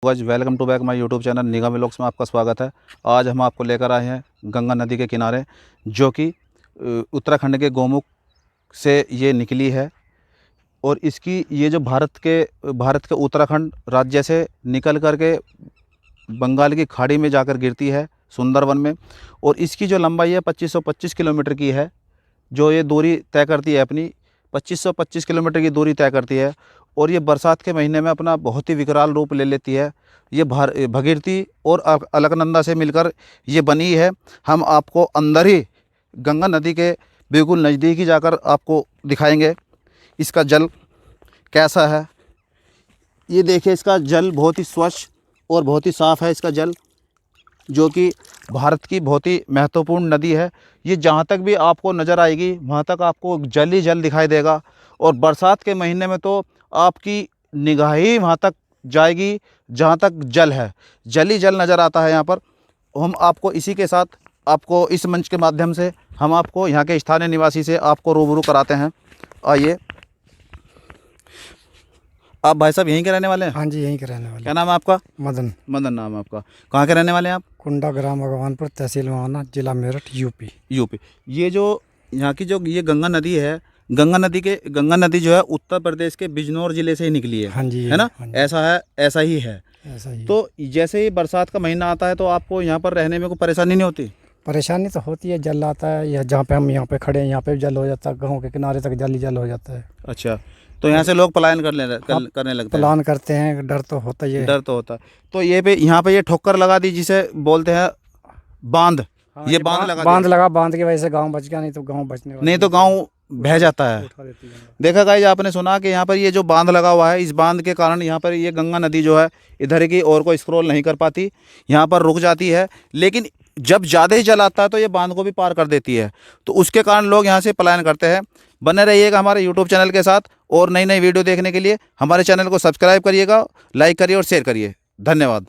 Guys welcome to back my YouTube channel Nigam vlogs में आपका स्वागत है। आज हम आपको लेकर आए हैं गंगा नदी के किनारे, जो कि उत्तराखंड के गोमुख से ये निकली है और इसकी ये जो भारत के उत्तराखंड राज्य से निकल कर के बंगाल की खाड़ी में जाकर गिरती है सुंदरवन में। और इसकी जो लंबाई है 2525 किलोमीटर की है। जो ये दूरी तय करती है अपनी 2525 किलोमीटर की दूरी तय करती है। और ये बरसात के महीने में अपना बहुत ही विकराल रूप ले लेती है। ये भगीरथी और अलकनंदा से मिलकर ये बनी है। हम आपको अंदर ही गंगा नदी के बिल्कुल नज़दीक ही जाकर आपको दिखाएंगे इसका जल कैसा है। ये देखिए, इसका जल बहुत ही स्वच्छ और बहुत ही साफ़ है। इसका जल जो कि भारत की बहुत ही महत्वपूर्ण नदी है। ये जहाँ तक भी आपको नज़र आएगी वहाँ तक आपको जल ही जल दिखाई देगा। और बरसात के महीने में तो आपकी निगाह ही वहाँ तक जाएगी जहाँ तक जल है, जल ही जल नज़र आता है यहाँ पर। हम आपको इसी के साथ आपको इस मंच के माध्यम से हम आपको यहाँ के स्थानीय निवासी से आपको रूबरू कराते हैं। आइए, आप भाई साहब यहीं के रहने वाले हैं? हाँ जी, यहीं के रहने वाले। क्या नाम है आपका? मदन। मदन नाम है आपका। कहाँ के रहने वाले हैं आप? कुंडा ग्राम भगवानपुर, तहसील महाना, जिला मेरठ, यूपी। यूपी। ये जो यहाँ की जो ये गंगा नदी है, गंगा नदी जो है उत्तर प्रदेश के बिजनौर जिले से ही निकली है। हाँ जी, है ना? हाँ जी। ऐसा है, ऐसा ही है। ऐसा ही। तो जैसे ही बरसात का महीना आता है तो आपको यहाँ पर रहने में कोई परेशानी नहीं होती? परेशानी तो होती है, जल आता है। यह जहाँ पे हम यहाँ पे खड़े हैं यहाँ पे जल हो जाता है, गाँव के किनारे तक जल ही जल हो जाता है। अच्छा, तो यहाँ से लोग पलायन करने लगते हैं? प्लान करते हैं, डर तो होता ही है। डर तो होता है। तो यहाँ पे ये ठोकर लगा दी जिसे बोलते हैं बांध। हाँ, ये बांध लगा बांध की वजह से गाँव बच गया, नहीं तो गाँव बचने वाला नहीं तो गाँव बह जाता है। देखा गाइस, आपने सुना कि यहाँ पर ये जो बांध लगा हुआ है, इस बांध के कारण यहाँ पर ये गंगा नदी जो है इधर की और को स्क्रॉल नहीं कर पाती, यहाँ पर रुक जाती है। लेकिन जब ज़्यादा ही जल आता है तो ये बांध को भी पार कर देती है। तो उसके कारण लोग यहाँ से पलायन करते हैं। बने रहिएगा हमारे यूट्यूब चैनल के साथ और नई नई वीडियो देखने के लिए हमारे चैनल को सब्सक्राइब करिएगा, लाइक करिए और शेयर करिए। धन्यवाद।